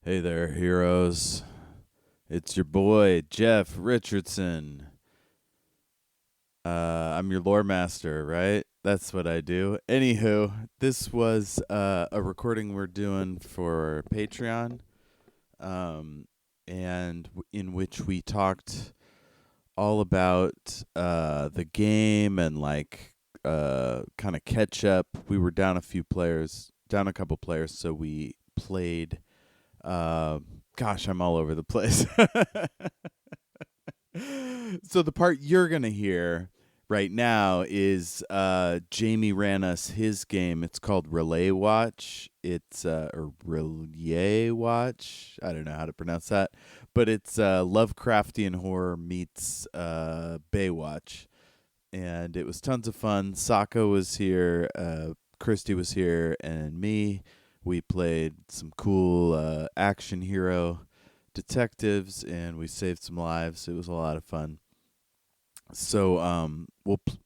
Hey there, heroes. It's your boy, Jeff Richardson. I'm your lore master, right? That's what I do. Anywho, this was a recording we're doing for Patreon, and in which we talked all about the game and kind of catch up. We were down a couple players, so we played. Gosh, I'm all over the place. So the part you're going to hear right now is Jayme ran us his game. It's called Relay Watch. It's or Relay Watch. I don't know how to pronounce that, but it's Lovecraftian horror meets Baywatch, and it was tons of fun. Sako was here, Kristy was here, and me. We played some cool action hero detectives, and we saved some lives. It was a lot of fun. So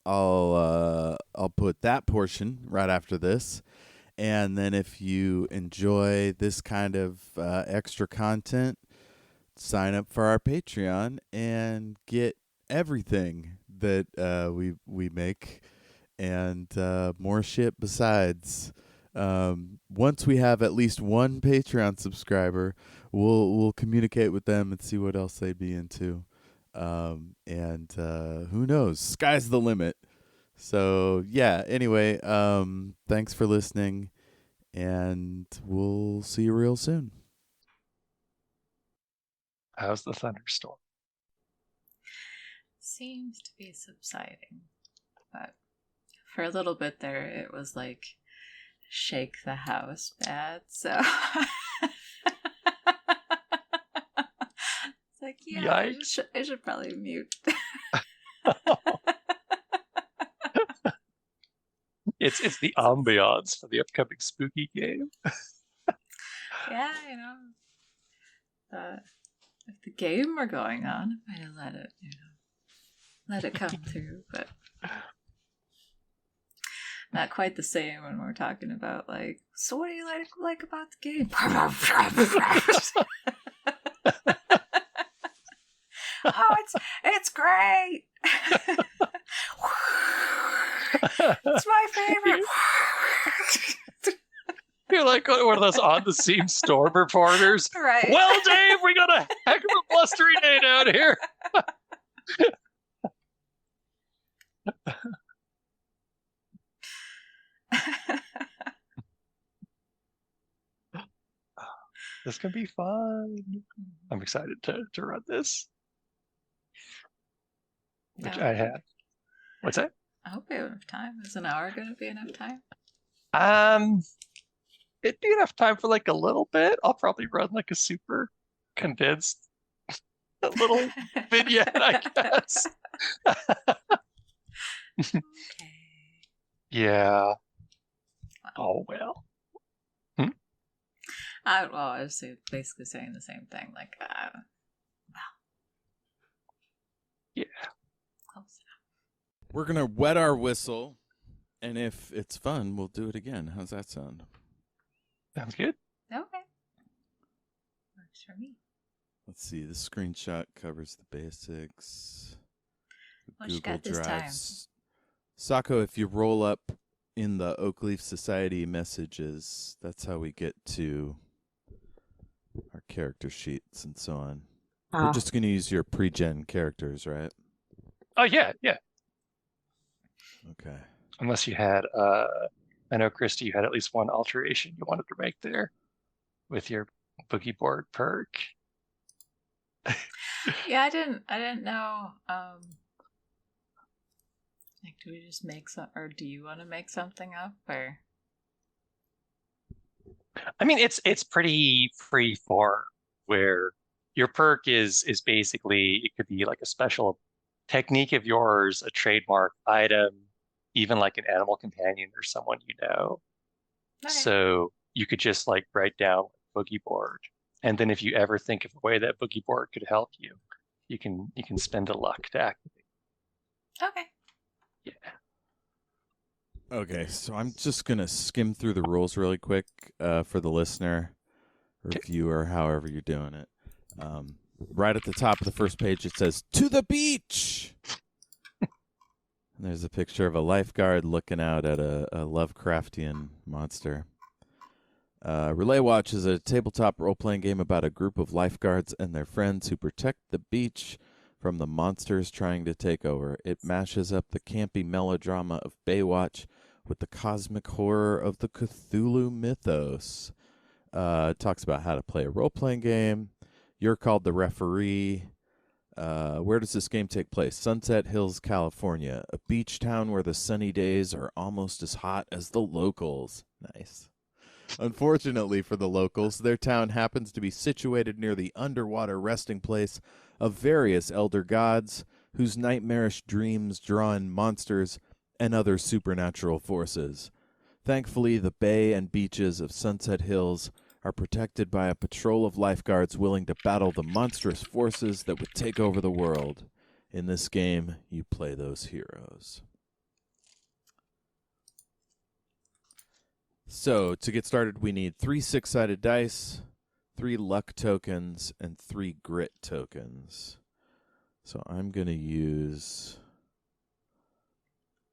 I'll put that portion right after this, and then if you enjoy this kind of extra content, sign up for our Patreon and get everything that we make and more shit besides. Once we have at least one Patreon subscriber, we'll communicate with them and see what else they'd be into. And who knows? Sky's the limit. So yeah. Anyway, thanks for listening, and we'll see you real soon. How's the thunderstorm? Seems to be subsiding, but for a little bit there, it was like shake the house bad. So it's like, yeah, I should probably mute. It's the ambiance for the upcoming spooky game. Yeah, if the game were going on, I might have let it come through, but not quite the same when we're talking about like, so what do you like about the game? Oh, it's great. It's my favorite. You're like one of those on-the-scene storm reporters. Right. Well, Dave, we got a heck of a blustery day down here. This can be fun. I'm excited to run this. Which I had. What's that? I hope we have enough time. Is an hour going to be enough time? It'd be enough time for like a little bit. I'll probably run like a super condensed little vignette, I guess. Okay. Yeah. Oh, well. I was basically saying the same thing. Like, wow. Yeah. Close enough. We're gonna wet our whistle, and if it's fun, we'll do it again. How's that sound? Sounds good. Okay. Works for me. Let's see. The screenshot covers the basics. What you got this time? Sako, if you roll up in the Oakleaf Society messages, that's how we get to our character sheets and so on. We're just going to use your pre-gen characters, right? Oh, yeah. Okay. Unless you had, I know, Kristy, you had at least one alteration you wanted to make there with your boogie board perk. Yeah, I didn't know. Like, do we just make some, or do you want to make something up, or? I mean, it's pretty free form, where your perk is basically, it could be like a special technique of yours, a trademark item, even like an animal companion or someone you know. Okay. So you could just like write down boogie board, and then if you ever think of a way that boogie board could help you, you can spend a luck to activate. Okay. Yeah. Okay, so I'm just going to skim through the rules really quick for the listener. or viewer, however you're doing it. Right at the top of the first page, it says, "To the beach!" And there's a picture of a lifeguard looking out at a Lovecraftian monster. Relay Watch is a tabletop role-playing game about a group of lifeguards and their friends who protect the beach from the monsters trying to take over. It mashes up the campy melodrama of Baywatch with the cosmic horror of the Cthulhu mythos. It talks about how to play a role-playing game. You're called the referee. Where does this game take place? Sunset Hills, California, a beach town where the sunny days are almost as hot as the locals. Nice. Unfortunately for the locals, their town happens to be situated near the underwater resting place of various elder gods whose nightmarish dreams draw in monsters and other supernatural forces. Thankfully, the bay and beaches of Sunset Hills are protected by a patrol of lifeguards willing to battle the monstrous forces that would take over the world. In this game, you play those heroes. So, to get started, we need 3 6-sided dice, 3 luck tokens, and 3 grit tokens. So I'm going to use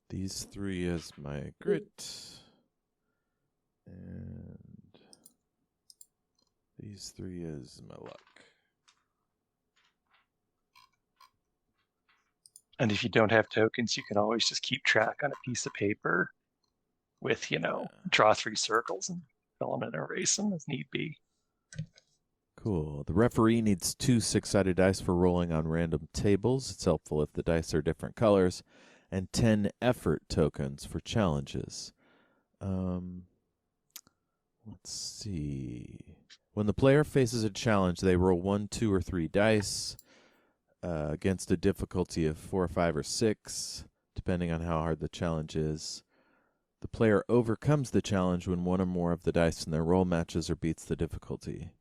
these 3 as my grit, and these 3 as my luck. And if you don't have tokens, you can always just keep track on a piece of paper with, draw 3 circles and fill them and erase them as need be. Cool. The referee needs 2 6-sided dice for rolling on random tables. It's helpful if the dice are different colors. And 10 effort tokens for challenges. Let's see. When the player faces a challenge, they roll 1, 2, or 3 dice against a difficulty of 4, 5, or 6, depending on how hard the challenge is. The player overcomes the challenge when 1 or more of the dice in their roll matches or beats the difficulty.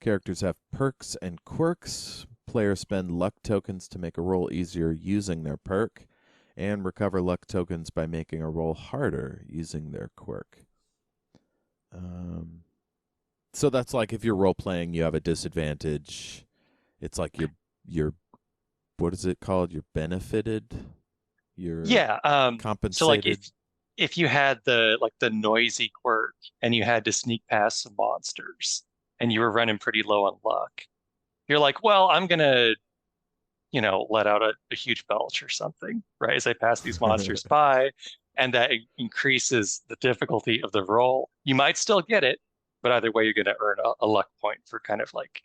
Characters have perks and quirks. Players spend luck tokens to make a roll easier using their perk, and recover luck tokens by making a roll harder using their quirk. So that's like if you're role-playing, you have a disadvantage. It's like you're what is it called? You're benefited? You're compensated? So like if you had the noisy quirk and you had to sneak past some monsters and you were running pretty low on luck, you're like, well, I'm gonna, let out a huge belch or something, right? As I pass these monsters by, and that increases the difficulty of the roll. You might still get it, but either way, you're going to earn a luck point for kind of like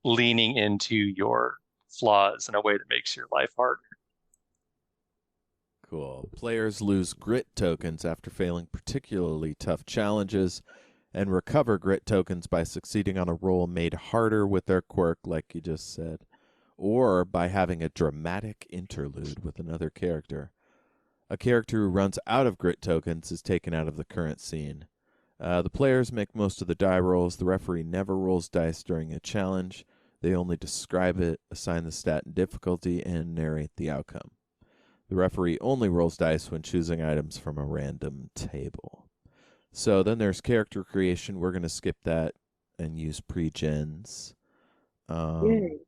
leaning into your flaws in a way that makes your life harder. Cool. Players lose grit tokens after failing particularly tough challenges and recover grit tokens by succeeding on a roll made harder with their quirk, like you just said, or by having a dramatic interlude with another character. A character who runs out of grit tokens is taken out of the current scene. The players make most of the die rolls. The referee never rolls dice during a challenge. They only describe it, assign the stat and difficulty, and narrate the outcome. The referee only rolls dice when choosing items from a random table. So then there's character creation. We're going to skip that and use pre-gens. The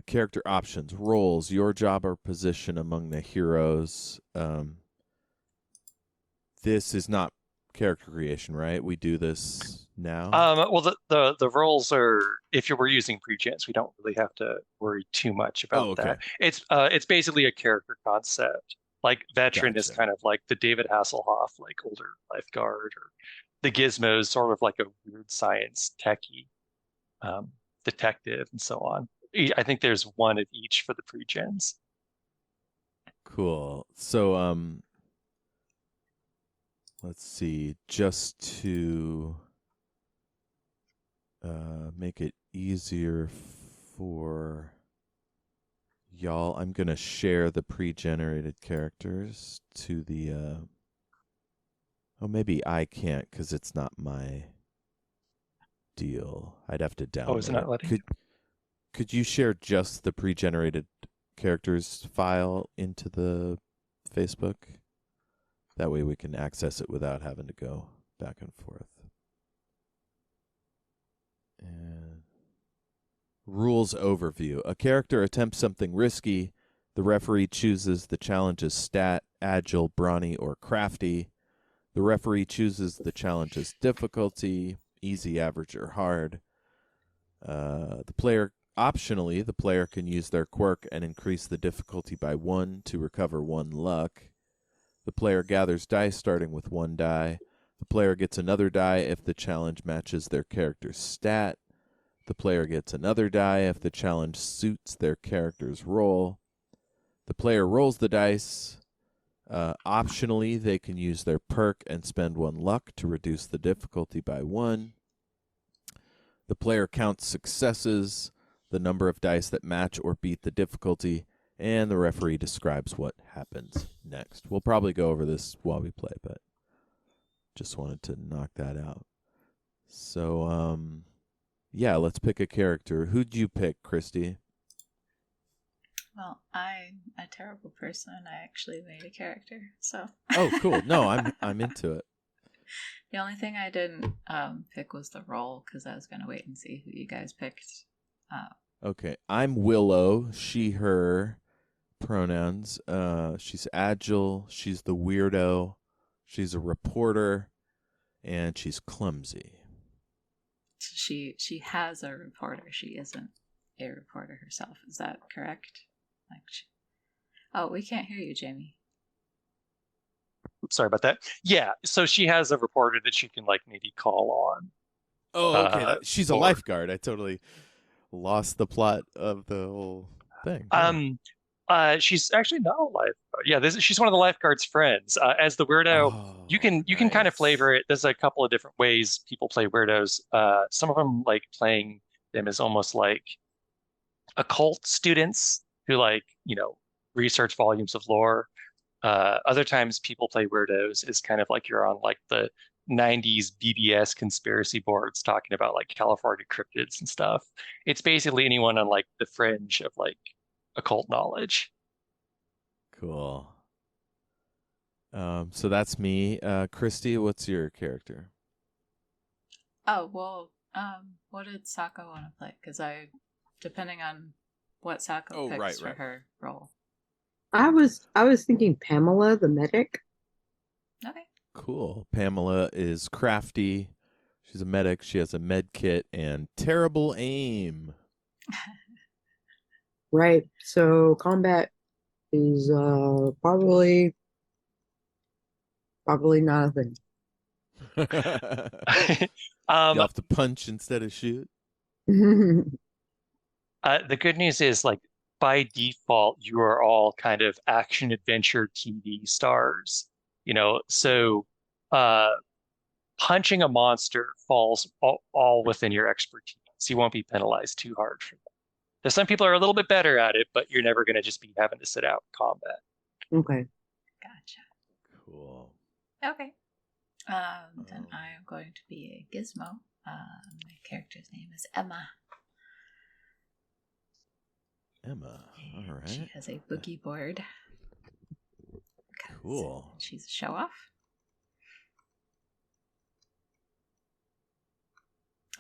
character options, roles, your job or position among the heroes. This is not character creation, right? We do this now. Well, the roles are, if you were using pre-gens, we don't really have to worry too much about that. It's basically a character concept. Like veteran is kind of like the David Hasselhoff, like older lifeguard, or the Gizmo's sort of like a weird science techie detective, and so on. I think there's one of each for the pre-gens. Cool. So let's see, just to make it easier for y'all, I'm going to share the pre-generated characters to the maybe I can't because it's not my deal. I'd have to download Oh, is it not letting? Could you share just the pre-generated characters file into the Facebook? That way we can access it without having to go back and forth. Rules overview. A character attempts something risky. The referee chooses the challenge's stat, agile, brawny, or crafty. The referee chooses the challenge's difficulty, easy, average, or hard. Optionally, the player can use their quirk and increase the difficulty by 1 to recover 1 luck. The player gathers dice starting with 1 die. The player gets another die if the challenge matches their character's stat. The player gets another die if the challenge suits their character's role. The player rolls the dice. Optionally, they can use their perk and spend 1 luck to reduce the difficulty by 1. The player counts successes, the number of dice that match or beat the difficulty, and the referee describes what happens next. We'll probably go over this while we play, but just wanted to knock that out. So, yeah, let's pick a character. Who'd you pick, Kristy? Well, I'm a terrible person. I actually made a character, so. Oh, cool. No, I'm into it. The only thing I didn't pick was the role, because I was going to wait and see who you guys picked. Okay, I'm Willow, she, her pronouns. She's agile, she's the weirdo, she's a reporter, and she's clumsy. She has a reporter. She isn't a reporter herself. Is that correct? Oh, we can't hear you, Jayme. Sorry about that. Yeah, so she has a reporter that she can like maybe call on. Oh, okay. She's a lifeguard. I totally lost the plot of the whole thing. She's actually not a lifeguard. Yeah, she's one of the lifeguard's friends. As the weirdo, you can kind of flavor it. There's a couple of different ways people play weirdos. Some of them like playing them as almost like occult students who like, research volumes of lore. Other times people play weirdos is kind of like you're on like the 90s BBS conspiracy boards talking about like California cryptids and stuff. It's basically anyone on like the fringe of like occult knowledge. Cool. So that's me. Kristy, what's your character? Oh, well, what did Sako want to play? Because depending on what Sako picks for her role. I was thinking Pamela, the medic. Okay. Cool. Pamela is crafty. She's a medic. She has a med kit and terrible aim. Right. So combat is probably not a thing. You have to punch instead of shoot. The good news is like by default, you are all kind of action adventure TV stars, so punching a monster falls all within your expertise. You won't be penalized too hard for that. There's some people are a little bit better at it, but you're never going to just be having to sit out combat. Okay. Gotcha. Cool. Okay. Then I am going to be a gizmo. My character's name is Emma. Emma. All right. She has a boogie board. Cool. She's a show-off.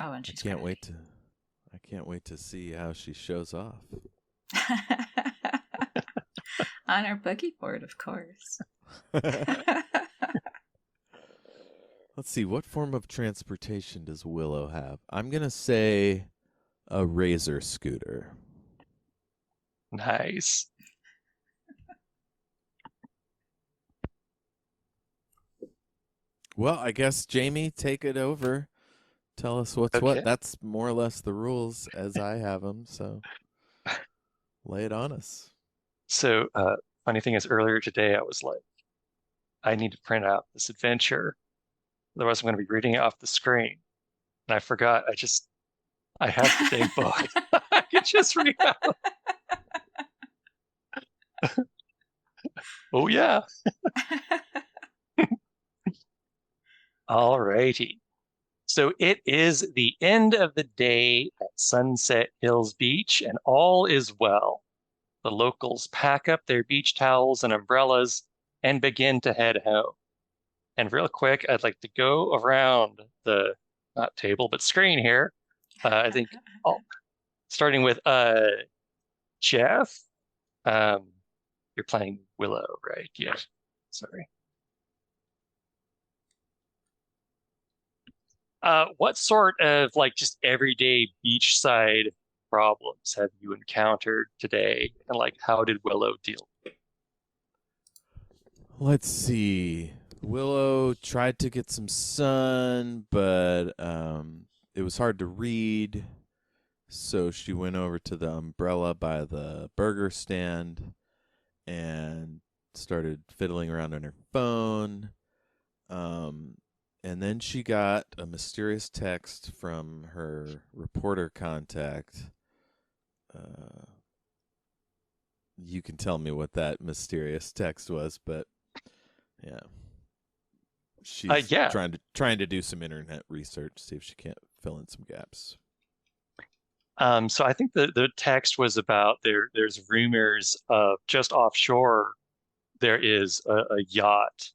Oh, and she's I can't wait to see how she shows off. On her boogie board, of course. Let's see, what form of transportation does Willow have? I'm going to say a razor scooter. Nice. Well, I guess, Jayme, take it over. Tell us what's what. That's more or less the rules as I have them, so lay it on us. So, funny thing is, earlier today, I was like, I need to print out this adventure. Otherwise, I'm going to be reading it off the screen. And I forgot. I have the dang book. I could just read out. Oh, yeah. All righty. So it is the end of the day at Sunset Hills Beach, and all is well. The locals pack up their beach towels and umbrellas and begin to head home. And real quick, I'd like to go around the, not table, but screen here. I think starting with Jeff. You're playing Willow, right? Yeah. Sorry. What sort of like just everyday beachside problems have you encountered today? And like how did Willow deal? Let's see. Willow tried to get some sun, but it was hard to read. So she went over to the umbrella by the burger stand and started fiddling around on her phone. And then she got a mysterious text from her reporter contact. You can tell me what that mysterious text was, but yeah. She's Yeah. trying to do some internet research, see if she can't fill in some gaps. So I think the text was about there's rumors of just offshore there is a yacht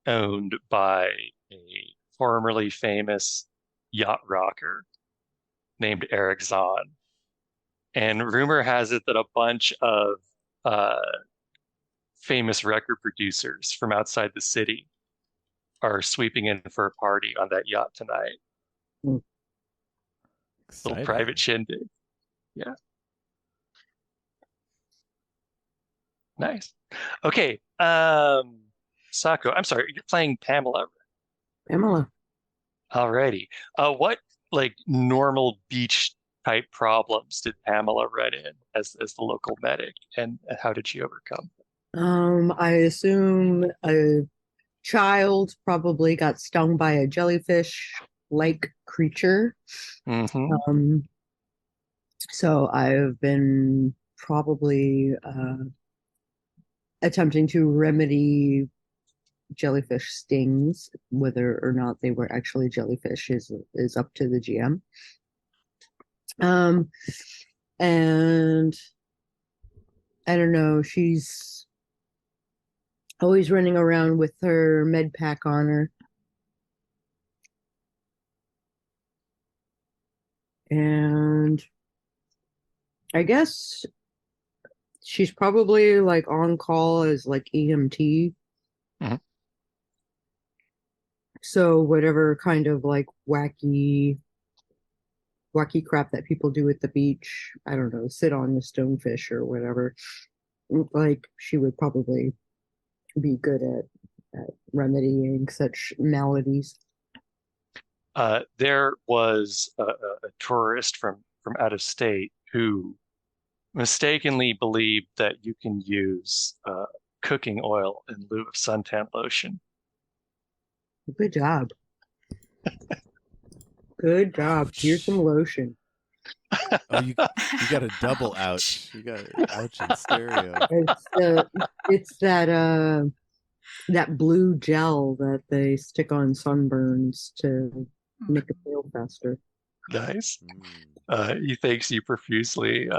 owned by a formerly famous yacht rocker named Eric Zahn. And rumor has it that a bunch of famous record producers from outside the city are sweeping in for a party on that yacht tonight. Exciting. Little private shindig. Yeah. Nice. Okay. Sako, I'm sorry, you're playing Pamela. Pamela. Alrighty. What like normal beach type problems did Pamela run in as the local medic, and how did she overcome? I assume a child probably got stung by a jellyfish-like creature. Mm-hmm. So I've been probably attempting to remedy jellyfish stings. Whether or not they were actually jellyfish is up to the GM. And I don't know, she's always running around with her med pack on her. And I guess she's probably like on call as like EMT. Mhm. So whatever kind of like wacky crap that people do at the beach, I don't know, sit on the stonefish or whatever, like she would probably be good at remedying such maladies. There was a tourist from out of state who mistakenly believed that you can use cooking oil in lieu of suntan lotion. Good job. Good job. Here's some lotion. Oh, you got a double ouch. You got an ouch in stereo. It's that blue gel that they stick on sunburns to make it heal faster. Nice. He thanks you profusely.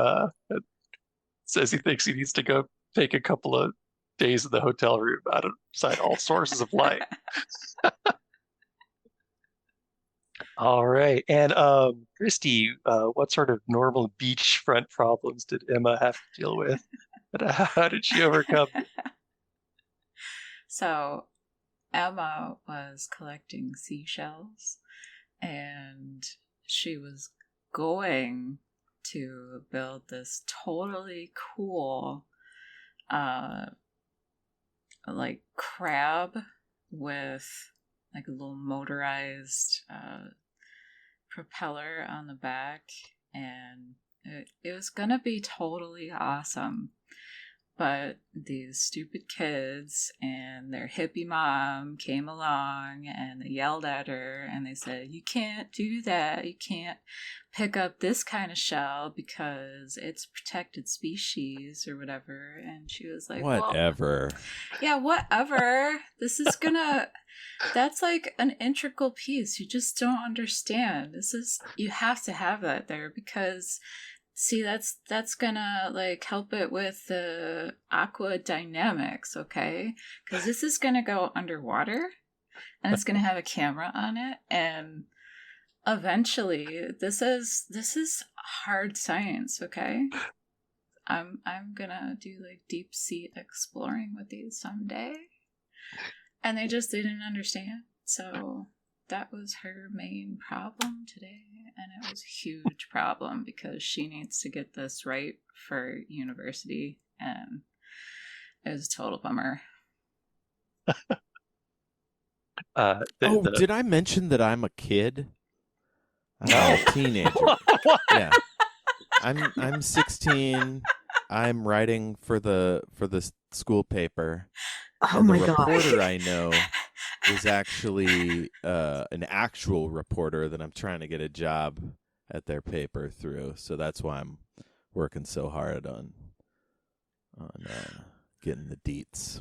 Says he thinks he needs to go take a couple of days in the hotel room outside all sources of light. All right. And Kristy, what sort of normal beachfront problems did Emma have to deal with? And how did she overcome it? So Emma was collecting seashells and she was going to build this totally cool like crab with like a little motorized propeller on the back, and it was gonna be totally awesome. But these stupid kids and their hippie mom came along and they yelled at her and they said, "You can't do that. You can't pick up this kind of shell because it's protected species," or whatever. And she was like, whatever. Well, yeah, whatever. This is gonna... That's like an integral piece. You just don't understand. You have to have that there because... See, that's gonna like help it with the aqua dynamics, okay? Because this is gonna go underwater, and it's gonna have a camera on it, and eventually, this is hard science, okay? I'm gonna do like deep sea exploring with these someday. And they just didn't understand. So that was her main problem today. And it was a huge problem because she needs to get this right for university. And it was a total bummer. Did I mention that I'm a kid? No. I'm a teenager. Yeah. I'm 16. I'm writing for the school paper. Oh and my the god. reporter I know is actually an actual reporter that I'm trying to get a job at their paper through. So that's why I'm working so hard on getting the deets.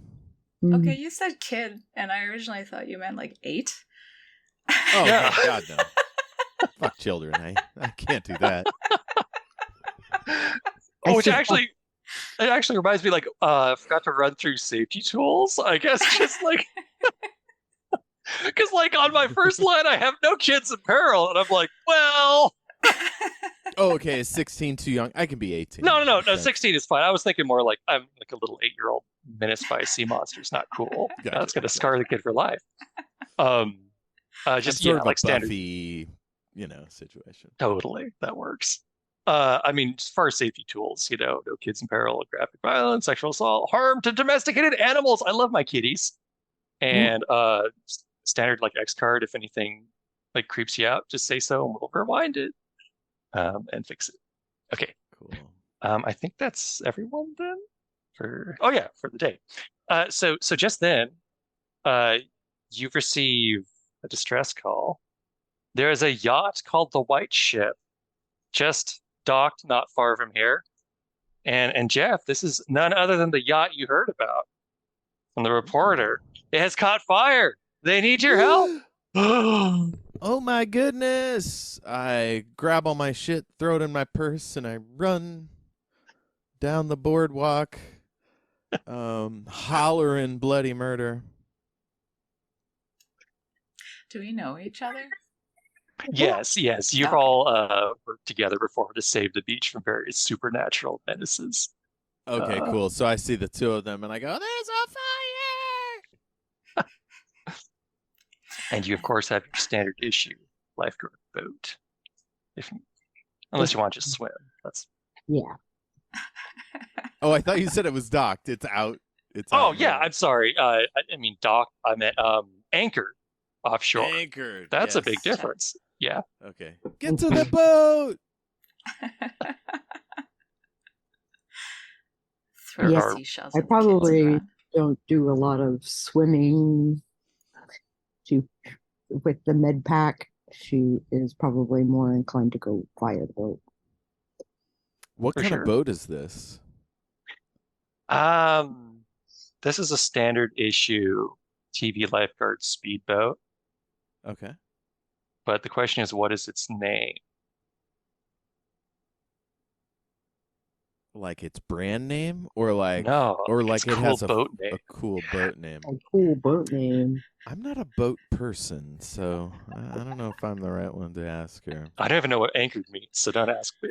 Okay, you said kid, and I originally thought you meant like 8. Oh, Yeah. my God, no. Fuck children. I can't do that. Which actually reminds me, like, I forgot to run through safety tools. I guess just like, because like on my first line, I have no kids in peril, and I'm like, well, Oh, okay. Is 16 too young? I can be 18. no, That's- 16 is fine. I was thinking more like I'm like a little 8-year-old menaced by a sea monster. It's not cool. Gotcha. That's gonna scar the kid for life. Just I'm sort of like a standard. Buffy, situation. Totally, that works. I mean, as far as safety tools, no kids in peril, graphic violence, sexual assault, harm to domesticated animals. I love my kitties. And standard like X card, if anything like creeps you out, just say so and we'll rewind it and fix it. Okay. Cool. I think that's everyone then for the day. So just then, you've received a distress call. There is a yacht called the White Ship, just docked not far from here. And Jeff, this is none other than the yacht you heard about from the reporter. It has caught fire. They need your help. Oh my goodness! I grab all my shit, throw it in my purse, and I run down the boardwalk, hollering bloody murder. Do we know each other? Yes. You've Okay. all worked together before to save the beach from various supernatural menaces. Okay, cool. So I see the two of them, and I go, "There's a fire!" And you, of course, have your standard issue lifeguard boat. Unless you want to just swim. That's Yeah. Oh, I thought you said it was docked. It's out. It's Oh out yeah, now. I'm sorry. I mean dock. I meant anchored offshore. Anchored. That's a big yes. difference. Yeah. Okay. Get to the boat. Throw Yeah, seashells I at the kids probably around. don't do a lot of swimming with the med pack. She is probably more inclined to go via the boat. What For kind sure. of boat is this? This is a standard issue TV lifeguard speedboat, Okay. but the question is, what is its name? Like its brand name, or like, No, or like it's it cool has boat a name. cool boat name. A cool boat name. I'm not a boat person, so I don't know if I'm the right one to ask her. I don't even know what anchored means, so don't ask me.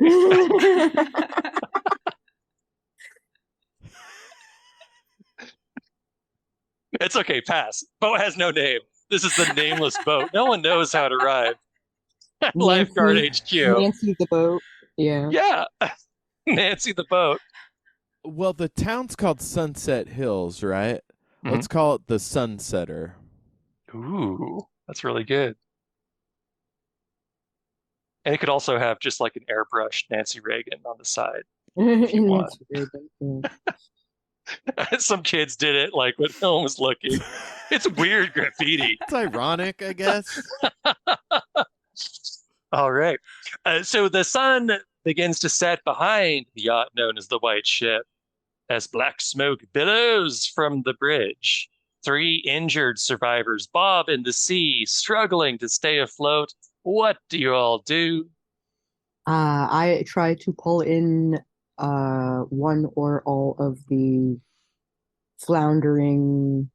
It's okay, pass. Boat has no name. This is the nameless boat. No one knows how to ride. Lifeguard HQ. Nancy the boat. Yeah. Yeah. Nancy the boat. Well, the town's called Sunset Hills, right? Mhm. Let's call it the Sunsetter. Ooh, that's really good. And it could also have just like an airbrushed Nancy Reagan on the side. you want. Nancy Reagan, yeah. Some kids did it like when no one was looking. It's weird graffiti. It's ironic, I guess. All right. So the sun begins to set behind the yacht known as the White Ship as black smoke billows from the bridge. 3 injured survivors bob in the sea, struggling to stay afloat. What do you all do? I try to pull in one or all of the floundering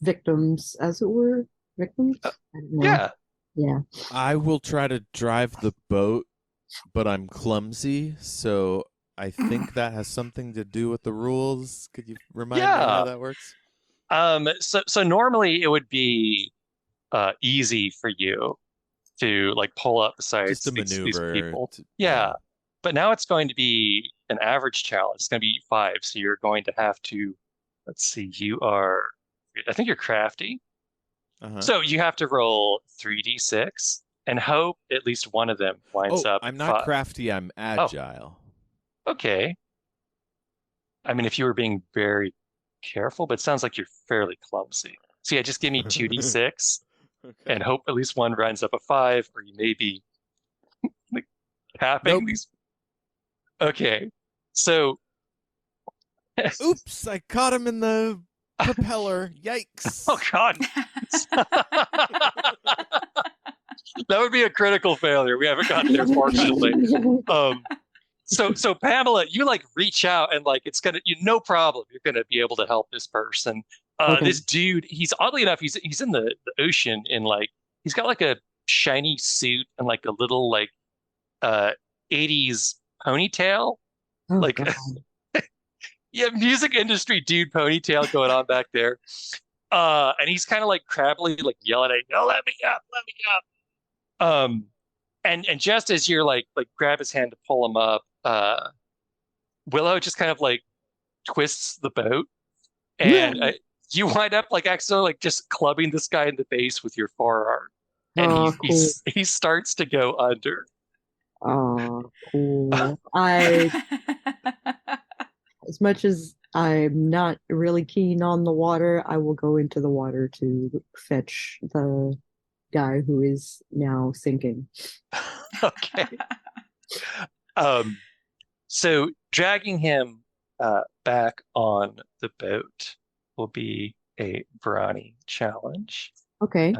victims, as it were. Victims? I don't know. Yeah. Yeah. I will try to drive the boat, but I'm clumsy, so I think that has something to do with the rules. Could you remind me how Yeah. that works? So normally it would be easy for you to like pull up Just besides a these maneuver. people. Yeah. Yeah. But now it's going to be an average challenge. It's going to be 5. So you're going to have to, let's see, I think you're crafty. Uh-huh. So you have to roll 3d6 and hope at least one of them winds Oh, up I'm at not 5. crafty, I'm Oh, agile. okay. I mean, if you were being very careful, but it sounds like you're fairly clumsy. So yeah, just give me 2d6 Okay. and hope at least one runs up a 5, or you may be like tapping Nope. these. Okay. So Oops, I caught him in the propeller. Yikes. oh God. That would be a critical failure. We haven't gotten there, fortunately. So Pamela, you like reach out and like it's gonna no problem. You're gonna be able to help this person. Okay. This dude, he's oddly enough, he's in the ocean in like he's got like a shiny suit and like a little like 80s ponytail. Oh, Like God. yeah, music industry dude ponytail going on back there. And he's kind of like crabbily like yelling at you, oh, let me up, let me up. And just as you're like grab his hand to pull him up, Willow just kind of like twists the boat, and you wind up like accidentally like just clubbing this guy in the face with your forearm, and Oh, cool. he starts to go under. Oh, cool. As much as I'm not really keen on the water, I will go into the water to fetch the guy who is now sinking. Okay. So dragging him back on the boat will be a brawny challenge. Okay.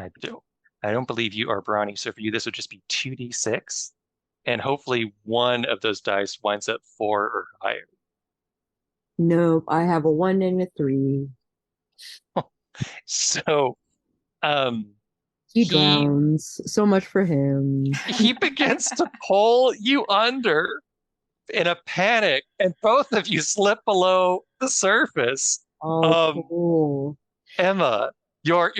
I don't believe you are brawny, so for you this would just be 2d6, and hopefully one of those dice winds up 4 or higher. Nope, I have a 1 and a 3. So He drowns. So much for him. he begins to pull you under in a panic, and both of you slip below the surface. Oh, cool. Emma, your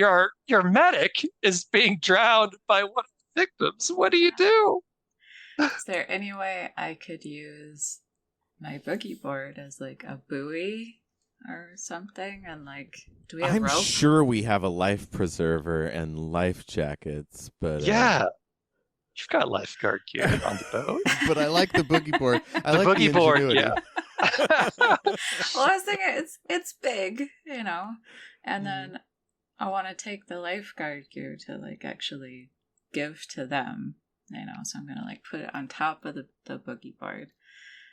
medic is being drowned by one of the victims. What do you do? Is there any way I could use my boogie board as like a buoy or something? And like, do we have I'm rope? sure we have a life preserver and life jackets, but Yeah. You've got lifeguard gear on the boat. But I like the boogie board. I The like boogie the board, ingenuity. Well, I was thinking it's big, you know, and then I want to take the lifeguard gear to like actually give to them, you know. So I'm gonna like put it on top of the boogie board.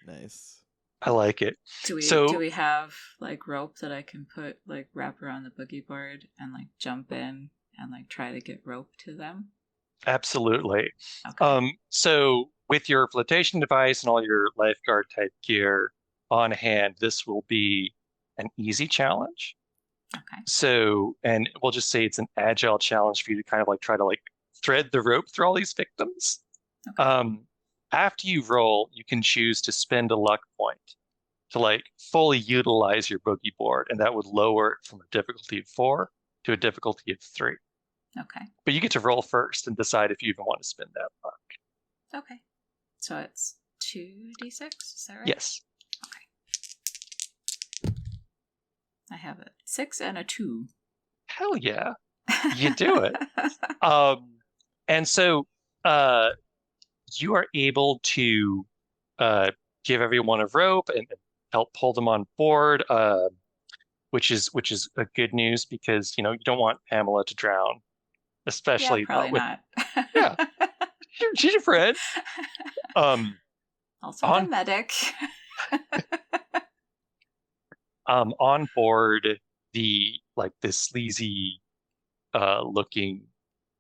Nice. I like it. Do So- we have like rope that I can put like wrap around the boogie board and like jump in and like try to get rope to them? Absolutely. Okay. So with your flotation device and all your lifeguard type gear on hand, this will be an easy challenge. Okay. So, and we'll just say it's an agile challenge for you to kind of like try to like thread the rope through all these victims. Okay. After you roll, you can choose to spend a luck point to like fully utilize your boogie board, and that would lower it from a difficulty of 4 to a difficulty of 3. Okay. But you get to roll first and decide if you even want to spend that luck. Okay. So it's 2d6, is that right? Yes. I have a 6 and a 2. Hell yeah. You do it. And so you are able to give everyone a rope and help pull them on board, which is a good news because you don't want Pamela to drown, especially yeah, probably not with not. yeah. She's your friend. Also on- the medic. On board the this sleazy looking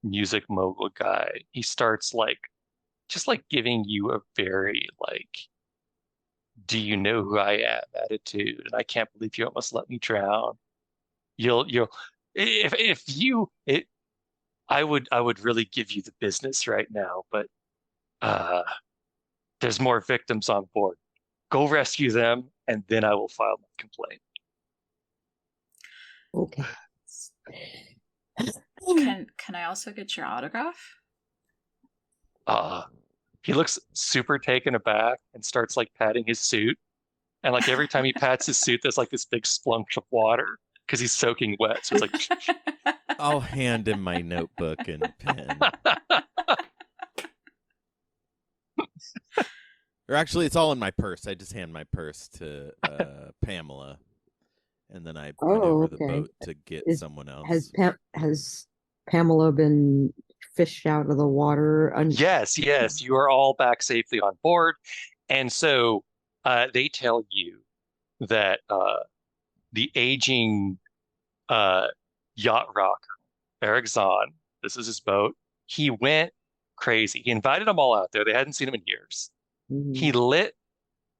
music mogul guy, he starts just giving you a very do you know who I am attitude, and I can't believe you almost let me drown. I would really give you the business right now, but there's more victims on board. Go rescue them, and then I will file my complaint. Okay. Can I also get your autograph? He looks super taken aback and starts like patting his suit. And like every time he pats his suit, there's like this big splunch of water because he's soaking wet. So it's like, I'll hand him my notebook and pen. Or actually, it's all in my purse. I just hand my purse to Pamela, and then I run over the boat to get someone else. Has Pamela been fished out of the water? Yes, you are all back safely on board. And so they tell you that the aging yacht rocker, Eric Zahn, this is his boat, he went crazy. He invited them all out there. They hadn't seen him in years. Mhm. He lit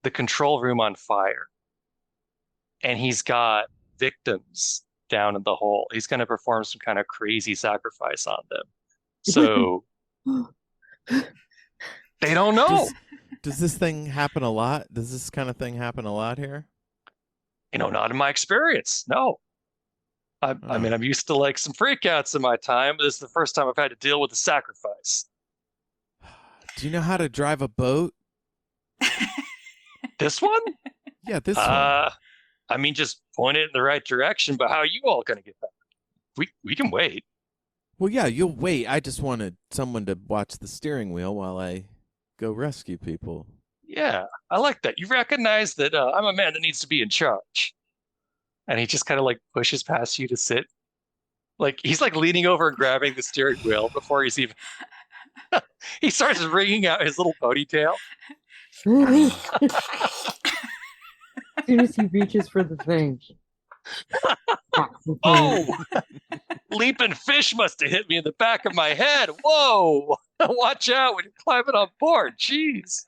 the control room on fire. And he's got victims down in the hole. He's going to perform some kind of crazy sacrifice on them. So they don't know. Does this thing happen a lot? Does this kind of thing happen a lot here? Not in my experience. No. I mean, I'm used to like some freakouts in my time, but this is the first time I've had to deal with a sacrifice. Do you know how to drive a boat? This one? Yeah, this one. I mean, just point it in the right direction, but how are you all going to get back? We can wait. Well, yeah, you'll wait. I just wanted someone to watch the steering wheel while I go rescue people. Yeah, I like that. You recognize that I'm a man that needs to be in charge. And he just kind of like pushes past you to sit. Like he's like leaning over and grabbing the steering wheel before he's even. He starts wringing out his little ponytail. As soon as he reaches for the thing. Oh! Leaping fish must have hit me in the back of my head. Whoa! Watch out when you're climbing on board. Jeez.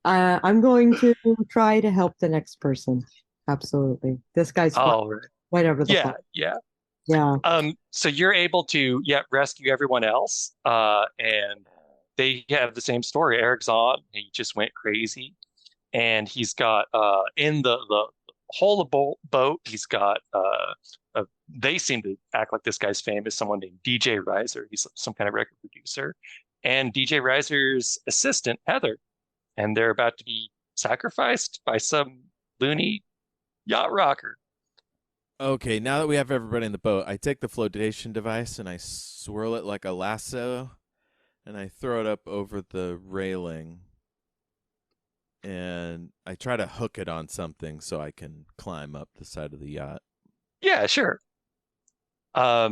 I'm going to try to help the next person. Absolutely. This guy's Right. Whatever the fuck. Yeah. So you're able to rescue everyone else. And they have the same story. Eric's on. He just went crazy. And he's got in the whole boat, he's got they seem to act like this guy's famous, someone named DJ Reiser. He's some kind of record producer. And DJ Reiser's assistant, Heather. And they're about to be sacrificed by some loony yacht rocker. Okay, now that we have everybody in the boat, I take the flotation device and I swirl it like a lasso, and I throw it up over the railing, and I try to hook it on something so I can climb up the side of the yacht. Yeah, sure. You're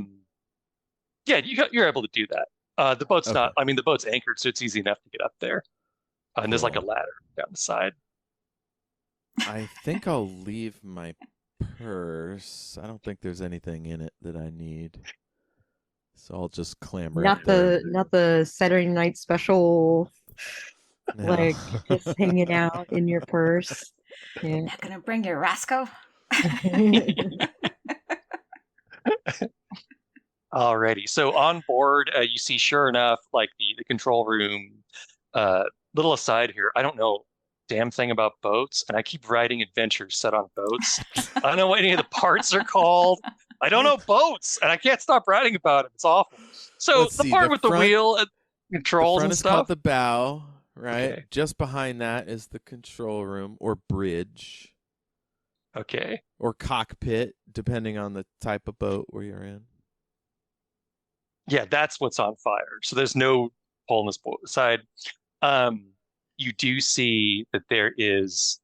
able to do that. The boat's not. I mean, the boat's anchored, so it's easy enough to get up there. And there's like a ladder down the side. I think I'll leave my purse. I don't think there's anything in it that I need, so I'll just clamber. Not the Saturday night special, No. like just hanging out in your purse. Yeah. Not gonna bring your Rasco? Alrighty. So on board, you see, sure enough, like the control room. Little aside here, I don't know damn thing about boats, and I keep writing adventures set on boats. I don't know what any of the parts are called. I don't know boats, and I can't stop writing about them. It's awful. So Let's the see, part the with front- the wheel and controls The front and is called stuff. the bow, right? Okay. Just behind that is the control room or bridge Okay. or cockpit, depending on the type of boat where you're in. Yeah, that's what's on fire. So there's no hole in this boat side. You do see that there is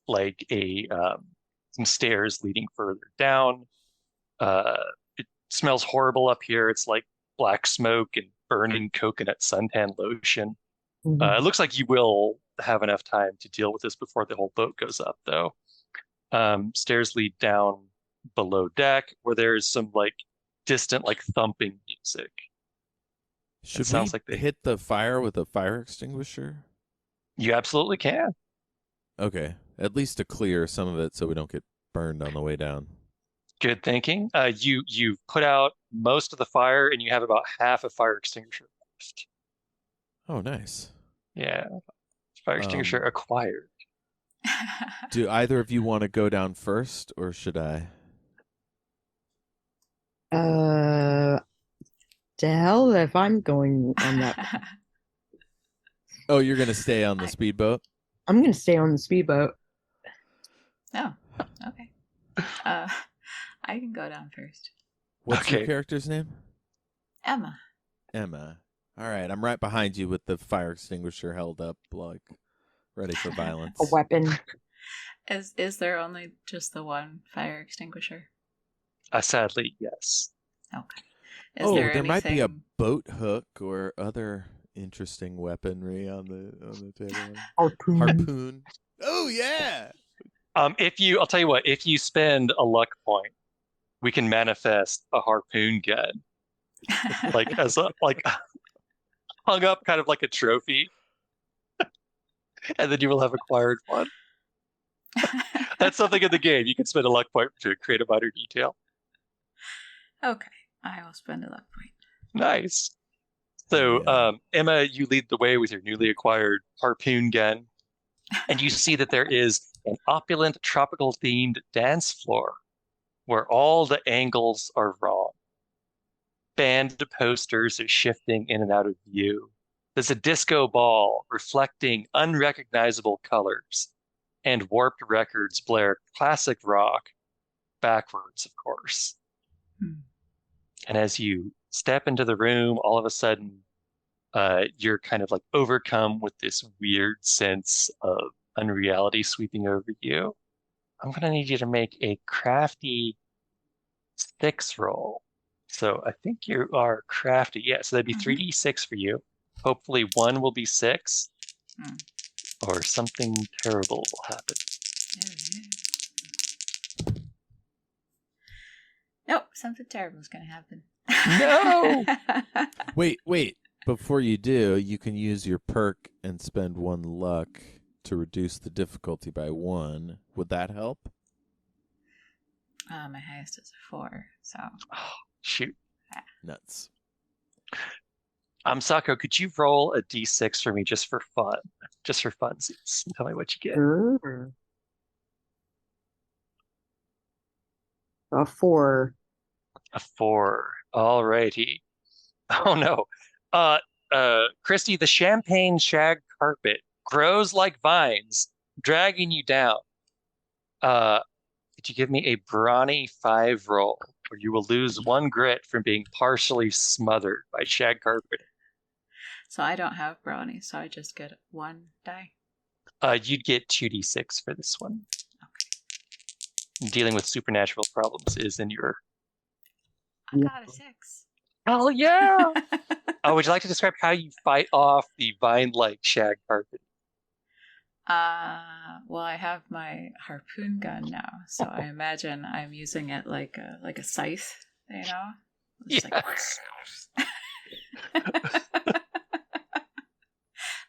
like some stairs leading further down. It smells horrible up here. It's like black smoke and burning coconut suntan lotion. It looks like you will have enough time to deal with this before the whole boat goes up, though. Stairs lead down below deck where there's some like distant like thumping music. Should sounds we like they- hit the fire with a fire extinguisher? You absolutely can. Okay, at least to clear some of it so we don't get burned on the way down. Good thinking. You put out most of the fire, and you have about half a fire extinguisher left. Oh, nice. Yeah. Fire extinguisher acquired. Do either of you want to go down first, or should I? To hell if I'm going on that. Oh, you're going to stay on the speedboat? I'm going to stay on the speedboat. Oh, okay. I can go down first. What's your character's name? Emma. Emma. All right, I'm right behind you with the fire extinguisher held up, like, ready for violence. A weapon. Is there only just the one fire extinguisher? Sadly, yes. Okay. There might be a boat hook or other interesting weaponry on the table. Harpoon. Oh yeah. I'll tell you what, if you spend a luck point, we can manifest a harpoon gun. Like as a hung up kind of like a trophy. And then you will have acquired one. That's something in the game. You can spend a luck point to create a minor detail. Okay. I will spend a luck point. Nice. So, Emma, you lead the way with your newly acquired harpoon gun, and you see that there is an opulent, tropical-themed dance floor where all the angles are wrong. Band posters are shifting in and out of view. There's a disco ball reflecting unrecognizable colors, and warped records blare classic rock, backwards, of course. And as you step into the room, all of a sudden, you're kind of like overcome with this weird sense of unreality sweeping over you. I'm going to need you to make a crafty 6 roll. So I think you are crafty. Yeah, so that'd be 3d6 for you. Hopefully 1 will be 6, or something terrible will happen. Nope, something terrible is going to happen. No! Wait. Before you do, you can use your perk and spend 1 luck to reduce the difficulty by 1. Would that help? My highest is a 4, so... Oh, shoot. Nuts. Sako, could you roll a d6 for me just for fun? Just for funsies. Tell me what you get. A 4. A 4. Alrighty. Oh no. Kristy, the champagne shag carpet grows like vines, dragging you down. Could you give me a brawny 5 roll, or you will lose 1 grit from being partially smothered by shag carpet? So I don't have brownie, so I just get 1 die? You'd get 2d6 for this one. Okay. Dealing with supernatural problems is in your... I got a 6. Oh, yeah! Would you like to describe how you fight off the vine-like shag carpet? Well, I have my harpoon gun now, so I imagine I'm using it like a scythe, you know? Just Yes.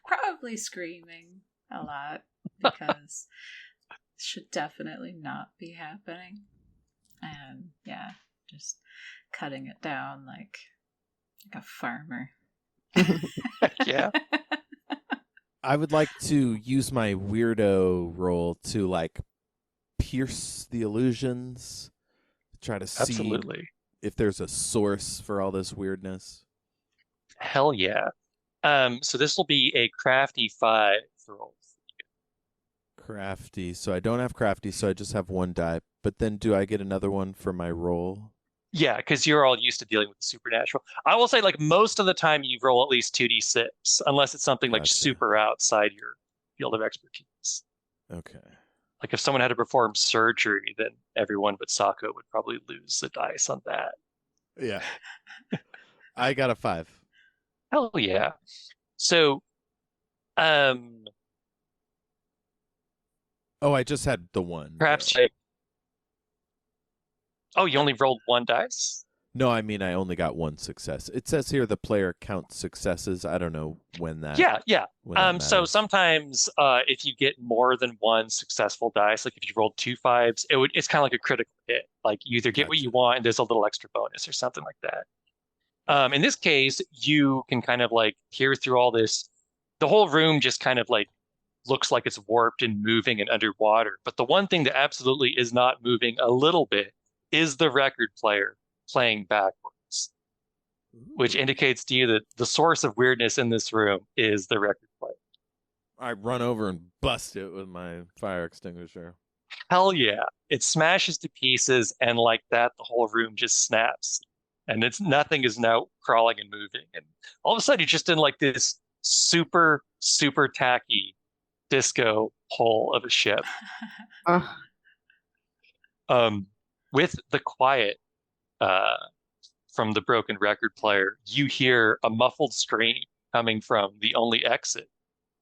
Probably screaming a lot, because it should definitely not be happening. And yeah, just cutting it down like a farmer. Yeah. I would like to use my weirdo roll to like pierce the illusions, try to see Absolutely. if there's a source for all this weirdness. Hell yeah. So this will be a crafty 5 roll. Crafty. So I don't have crafty, so I just have 1 die. But then do I get another one for my roll? Yeah, because you're all used to dealing with the supernatural. I will say, like, most of the time you roll at least 2d6, unless it's something like Gotcha. super outside your field of expertise. Okay. Like if someone had to perform surgery, then everyone but Sako would probably lose the dice on that. Yeah. I got a 5. Hell yeah. So, Oh, I just had the 1. perhaps though. oh, you only rolled 1 dice? No, I mean I only got one success. It says here the player counts successes. I don't know when that. Yeah. When that So matters. sometimes if you get more than one successful dice, like if you rolled 2 5s, it's kind of like a critical hit. Like you either get what you Gotcha. want and there's a little extra bonus or something like that. In this case, you can kind of like hear through all this. The whole room just kind of like looks like it's warped and moving and underwater. But the one thing that absolutely is not moving a little bit is the record player playing backwards, which indicates to you that the source of weirdness in this room is the record player. I run over and bust it with my fire extinguisher. Hell yeah. It smashes to pieces, and like that, the whole room just snaps. And nothing is now crawling and moving. And all of a sudden, you're just in like this super, super tacky disco hole of a ship. With the quiet from the broken record player, you hear a muffled scream coming from the only exit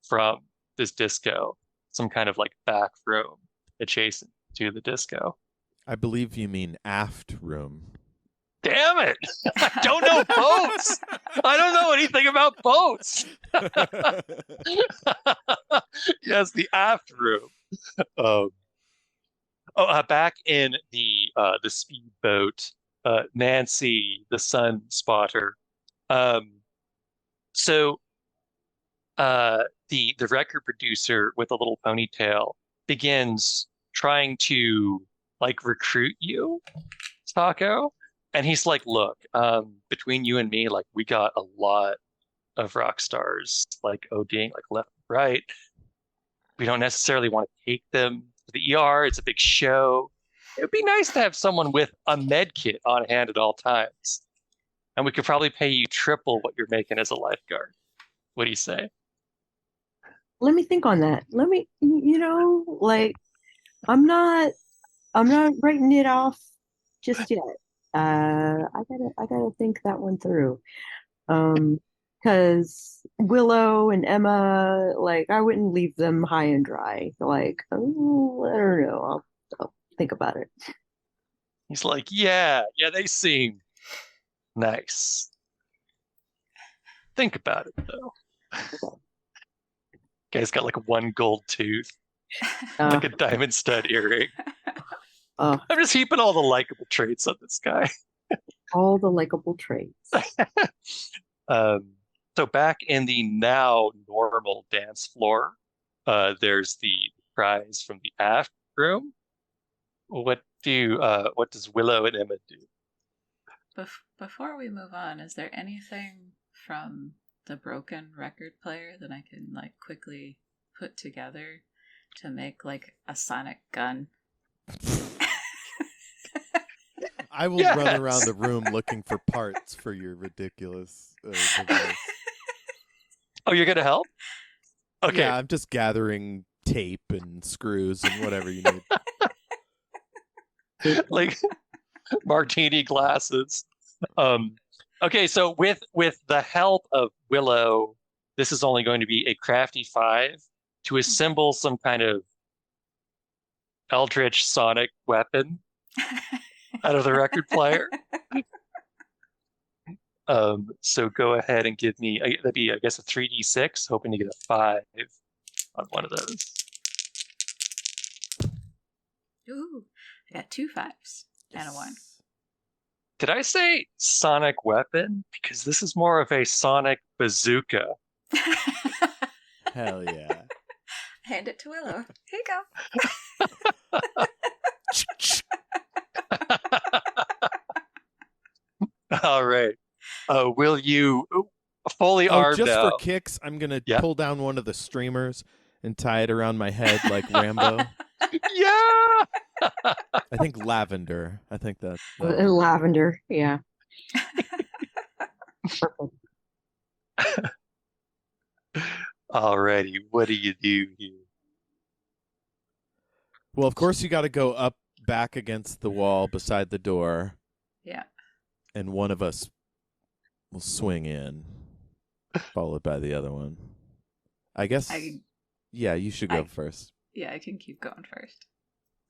from this disco, some kind of like back room adjacent to the disco. I believe you mean aft room. Damn it! I don't know boats. I don't know anything about boats. Yes, the aft room. Back in the speedboat, Nancy, the sun spotter. So the record producer with a little ponytail begins trying to like recruit you, Sako. And he's like, look, between you and me, like we got a lot of rock stars like ODing like left and right. We don't necessarily want to take them to the ER. It's a big show. It would be nice to have someone with a med kit on hand at all times. And we could probably pay you triple what you're making as a lifeguard. What do you say? Let me think on that. Let me, like, I'm not writing it off just yet. I gotta think that one through. Because Willow and Emma, like, I wouldn't leave them high and dry. Like, I don't know. I'll think about it. He's like, yeah, they seem nice. Think about it though. Guy's got like one gold tooth, like a diamond stud earring. I'm just heaping all the likable traits on this guy. All the likable traits. So back in the now normal dance floor, there's the cries from the aft room. What does Willow and Emma do? Before we move on, is there anything from the broken record player that I can like quickly put together to make like a sonic gun? I will run around the room looking for parts for your ridiculous device. Oh, you're gonna help? Okay. Yeah, I'm just gathering tape and screws and whatever you need. Like martini glasses. Okay, so with the help of Willow, this is only going to be a crafty 5 to assemble some kind of eldritch sonic weapon out of the record player. So go ahead and give me, that'd be, I guess, a 3d6, hoping to get a 5 on one of those. Ooh, I got 2 5s and a 1. Did I say sonic weapon? Because this is more of a sonic bazooka. Hell yeah. Hand it to Willow. Here you go. All right. Will you fully armed just now? for kicks, I'm going to pull down one of the streamers and tie it around my head like Rambo. Yeah. I think lavender. I think that. Lavender, yeah. Perfect. Alrighty, what do you do here? Well, of course, you got to go up back against the wall beside the door. Yeah. And one of us will swing in, followed by the other one. I guess. Yeah, you should go first. Yeah, I can keep going first.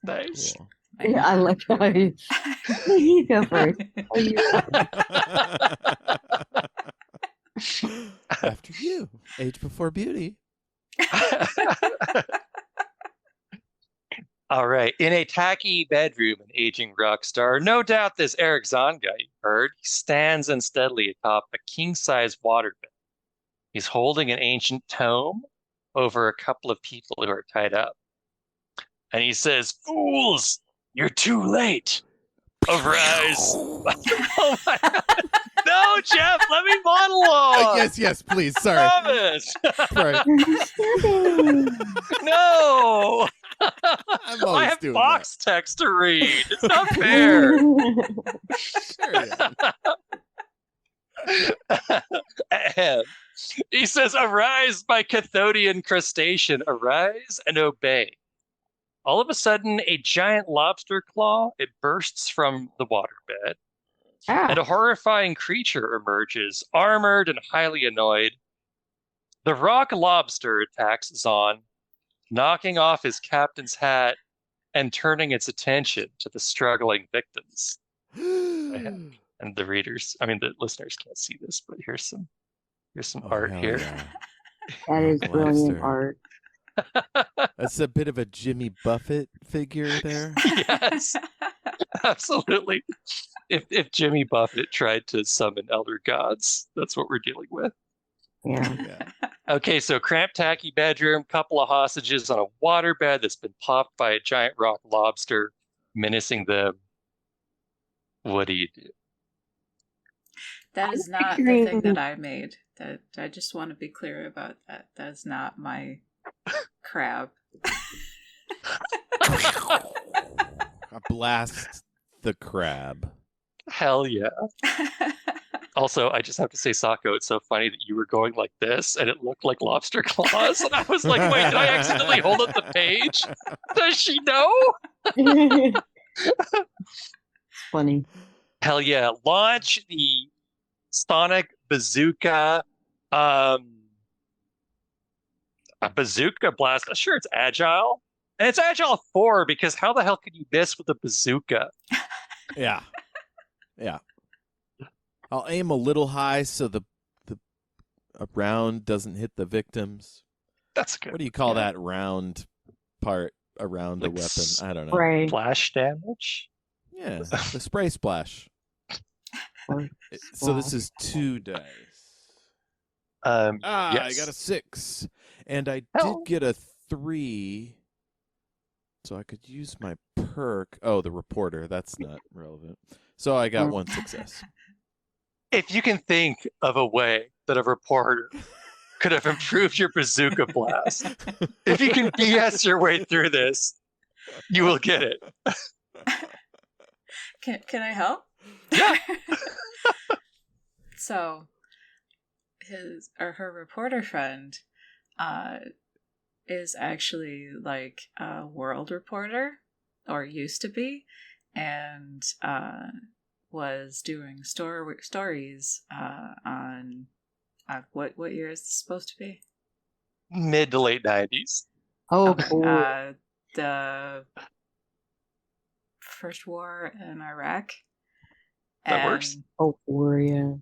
Nice. Cool. Yeah, I like how you go first. Oh, you After you, age before beauty. All right. In a tacky bedroom, an aging rock star, no doubt this Eric Zahn guy you heard, he stands unsteadily atop a king-size waterbed. He's holding an ancient tome over a couple of people who are tied up. And he says, "Fools, you're too late. Arise." Oh my God. No, Jeff, let me monologue. Yes, please. Sorry. Promise. Sorry. No. I'm I always have doing box text to read. It's not fair. And he says, "Arise, my Cathodian crustacean, arise and obey." All of a sudden, a giant lobster claw, it bursts from the waterbed, and a horrifying creature emerges, armored and highly annoyed. The rock lobster attacks Zahn, knocking off his captain's hat and turning its attention to the struggling victims. And the listeners can't see this, but here's some art hell here. yeah. That is brilliant Lobster. art. That's a bit of a Jimmy Buffett figure there. Yes, absolutely. If Jimmy Buffett tried to summon elder gods, that's what we're dealing with. Yeah. Okay, so cramped, tacky bedroom, couple of hostages on a waterbed that's been popped by a giant rock lobster menacing them. What do you do? That is not the thing that I made. That I just want to be clear about that. That's not my crab. I blast the crab. Hell yeah. Also, I just have to say, Sako, it's so funny that you were going like this and it looked like lobster claws. And I was like, wait, did I accidentally hold up the page? Does she know? It's funny. Hell yeah. Launch the sonic bazooka. A bazooka blast. Sure, it's agile. And it's agile 4 because how the hell could you miss with a bazooka? Yeah. I'll aim a little high so the round doesn't hit the victims. That's good. What do you call that round part around a Like weapon? I don't know. Spray. Flash damage? Yeah, the spray splash. So this is 2 dice. Yes. I got a 6. And I did get a 3. So I could use my perk. Oh, the reporter. That's not relevant. So I got 1 success. If you can think of a way that a reporter could have improved your bazooka blast, if you can BS your way through this, you will get it. Can I help? Yeah. So, her reporter friend, is actually like a world reporter, or used to be, and was doing stories on what year is this supposed to be? Mid to late 90s. Oh, The first war in Iraq. That works. oh, yeah.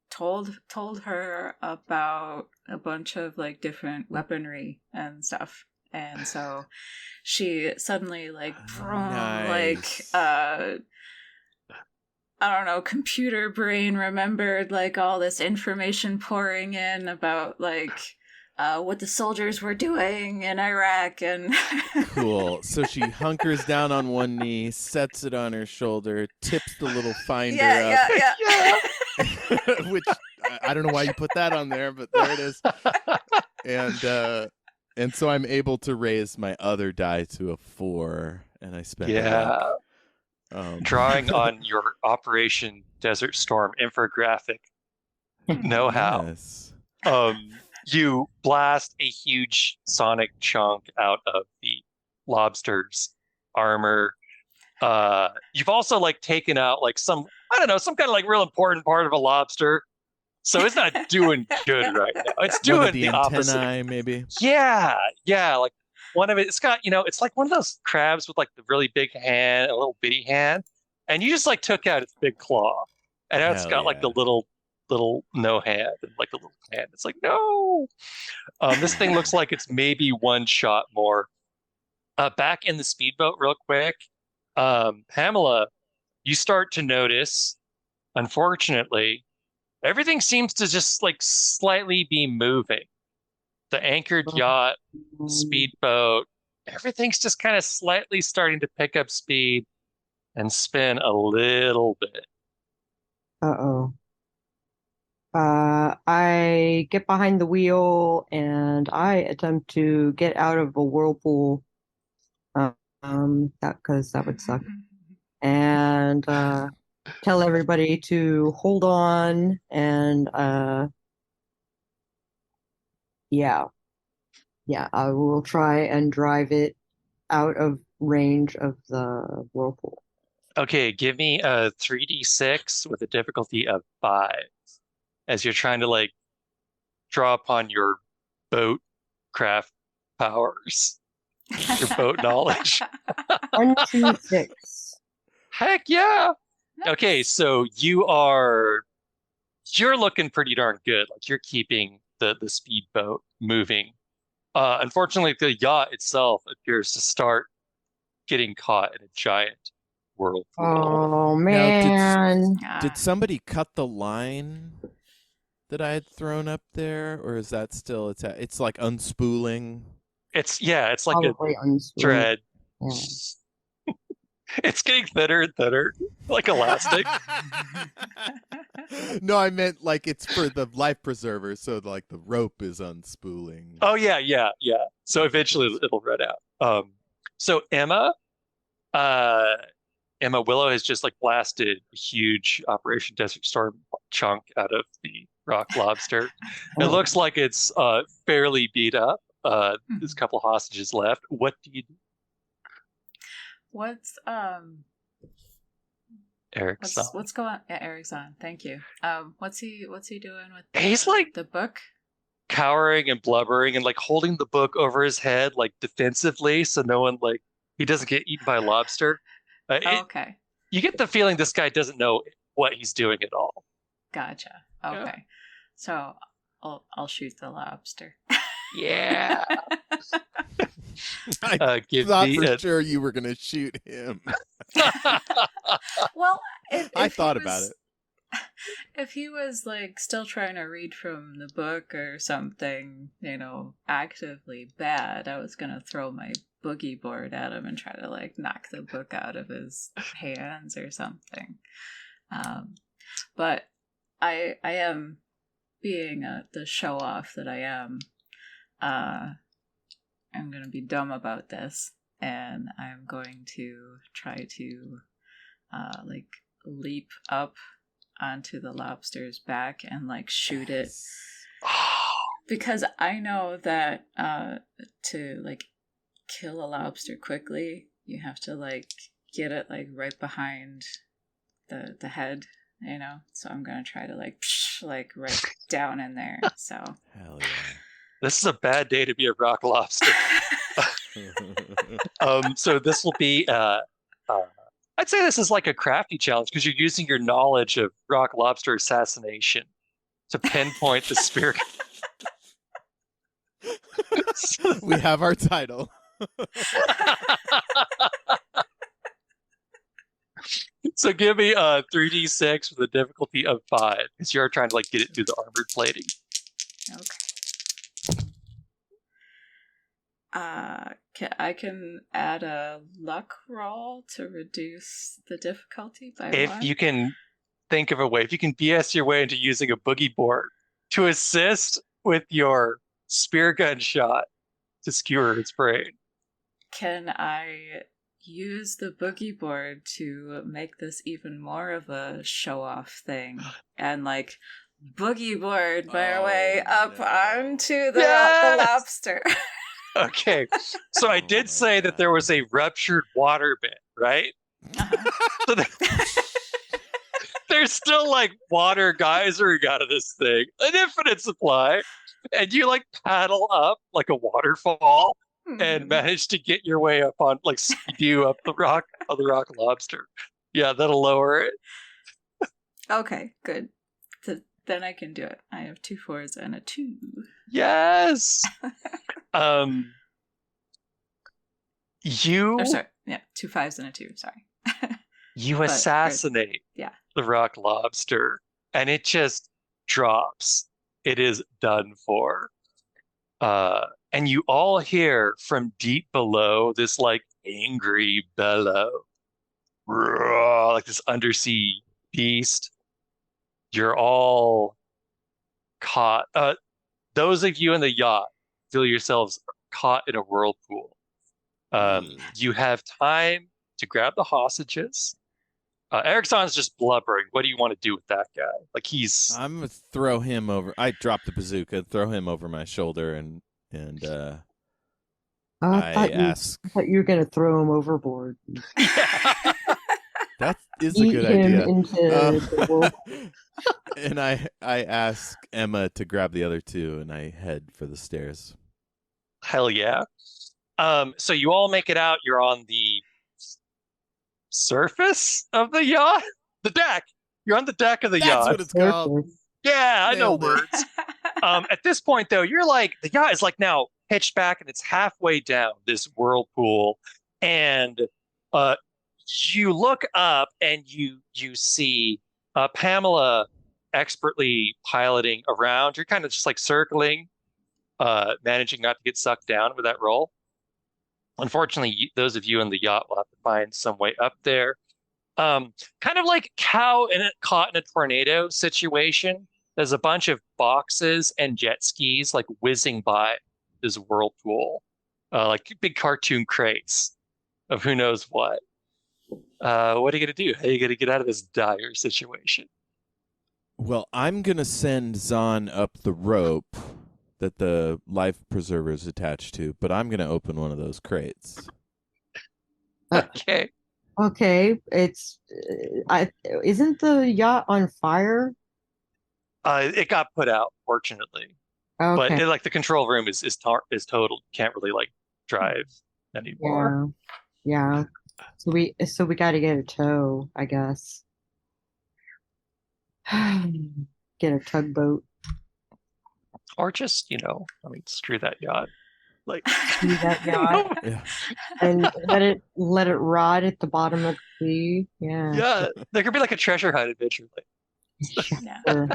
Told her about a bunch of like different weaponry and stuff, and so she suddenly like Nice. I don't know, computer brain remembered like all this information pouring in about like what the soldiers were doing in Iraq, and Cool. So she hunkers down on one knee, sets it on her shoulder, tips the little finder yeah. up. Which I don't know why you put that on there, but there it is. And so I'm able to raise my other die to a 4, and I spent Drawing on your Operation Desert Storm infographic know-how. Yes. You blast a huge sonic chunk out of the lobster's armor. You've also like taken out like some kind of like real important part of a lobster. So it's not doing good right now. It's doing One of the opposite. antennae, maybe. Yeah, like one of it's got, it's like one of those crabs with like the really big hand, a little bitty hand, and you just like took out its big claw, and now it's Hell got like the yeah. little no hand and like a little hand. It's like no. This thing looks like it's maybe one shot more. Back in the speedboat, real quick, Pamela, you start to notice, unfortunately, everything seems to just like slightly be moving. The anchored yacht, speedboat, everything's just kind of slightly starting to pick up speed and spin a little bit. Uh-oh. I get behind the wheel and I attempt to get out of a whirlpool. That would suck. And tell everybody to hold on and yeah, I will try and drive it out of range of the whirlpool. Okay, give me a 3d6 with a difficulty of 5 as you're trying to like draw upon your boat craft powers, your boat knowledge. 1, 2, 6. Heck yeah. Okay, so you're looking pretty darn good. Like you're keeping the speedboat moving. Unfortunately, the yacht itself appears to start getting caught in a giant whirlpool. Oh Now, man. Did somebody cut the line that I had thrown up there, or is that still it's like unspooling? It's like Probably a thread. Yeah. It's getting thinner and thinner, like elastic. No, I meant like it's for the life preserver, so like the rope is unspooling. Oh yeah. So eventually it'll run out. So Emma, Willow has just like blasted a huge Operation Desert Storm chunk out of the rock lobster. It looks like it's fairly beat up. There's a couple hostages left. What do you do? What's Eric's on. what's going on? Yeah, Eric's on. Thank you. What's he doing with He's like the book? Cowering and blubbering and like holding the book over his head like defensively so no one like he doesn't get eaten by a lobster. Okay. You get the feeling this guy doesn't know what he's doing at all. Gotcha. Okay. Yeah. So I'll shoot the lobster. Yeah. I thought for sure you were going to shoot him. Well, if I thought about it. If he was like still trying to read from the book or something, actively bad, I was gonna throw my boogie board at him and try to like knock the book out of his hands or something. But I am being the show off that I am. I'm gonna be dumb about this, and I'm going to try to like leap up onto the lobster's back and like shoot it, because I know that to like kill a lobster quickly you have to like get it like right behind the head, so I'm gonna try to like right down in there. So Hell yeah. This is a bad day to be a rock lobster. So this will be I'd say this is like a crafty challenge because you're using your knowledge of rock lobster assassination to pinpoint the spirit. We have our title. So give me a 3d6 with a difficulty of 5 because you're trying to like get it through the armored plating. okay. I can add a luck roll to reduce the difficulty by If 1. you can think of a way, if you can BS your way into using a boogie board to assist with your spear gun shot to skewer its brain. Can I use the boogie board to make this even more of a show-off thing and like boogie board my way up onto the lobster? Okay, so I did say that there was a ruptured water bit, right? So there's still like water geysering out of this thing, an infinite supply, and you like paddle up like a waterfall and manage to get your way up on, like, spew up the rock on the rock lobster. Yeah, that'll lower it. Okay, good. Then I can do it. I have 2 4s and a 2. Yes. You Oh, sorry. Yeah, 2 5s and a 2. Sorry. you assassinate yeah. the rock lobster, and it just drops. It is done for. And you all hear from deep below this like angry bellow, roar, like this undersea beast. You're all caught. Those of you in the yacht feel yourselves caught in a whirlpool. You have time to grab the hostages. Erickson's just blubbering. What do you want to do with that guy? Like he's. I'm gonna throw him over. I drop the bazooka, throw him over my shoulder, and I ask. I thought you were gonna throw him overboard. That is a Eat good him idea. into the wolf. And I ask Emma to grab the other 2, and I head for the stairs. Hell yeah. So you all make it out. You're on the surface of the yacht, the deck. You're on the deck of the yacht. That's what it's called. Yeah, I know Nailed it. words. At this point, though, you're like the yacht is like now pitched back, and it's halfway down this whirlpool, and you look up and you see Pamela expertly piloting around. You're kind of just like circling, managing not to get sucked down with that roll. Unfortunately, those of you in the yacht will have to find some way up there. Kind of like cow caught in a tornado situation. There's a bunch of boxes and jet skis like whizzing by this whirlpool, like big cartoon crates of who knows what. What are you gonna do? How are you gonna get out of this dire situation? Well, I'm gonna send Zahn up the rope that the life preserver is attached to, but I'm gonna open one of those crates. Okay. Okay, it's isn't the yacht on fire? It got put out, fortunately, but Okay, like the control room is total. Can't really like drive anymore. yeah. So we got to get a tow, I guess. Get a tugboat. Or just, I mean, screw that yacht. Like, Do that yacht Yeah. and let it rot at the bottom of the sea. Yeah. yeah, there could be like a treasure hunt adventure. Like, Yeah. Sure.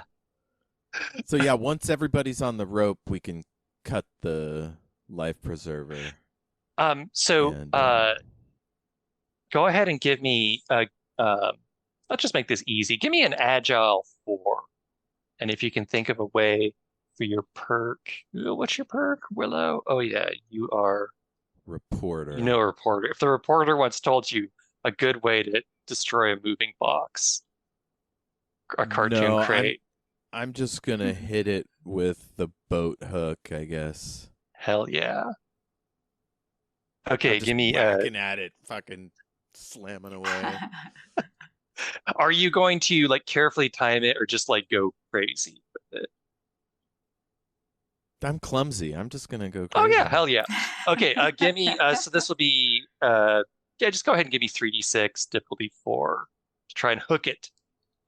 So yeah, once everybody's on the rope, we can cut the life preserver. so And, go ahead and give me let's just make this easy. Give me an agile 4. And if you can think of a way for your perk. What's your perk, Willow? Oh yeah, you are reporter. a reporter. If the reporter once told you a good way to destroy a moving box, a cartoon crate. I'm just gonna hit it with the boat hook, I guess. Hell yeah. Okay, I'm just give me whacking at it, fucking slamming away. Are you going to like carefully time it or just like go crazy with it? I'm clumsy. I'm just gonna go crazy. Oh yeah, hell yeah. Okay, give me so this will be just go ahead and give me 3d6 difficulty 4 to try and hook it.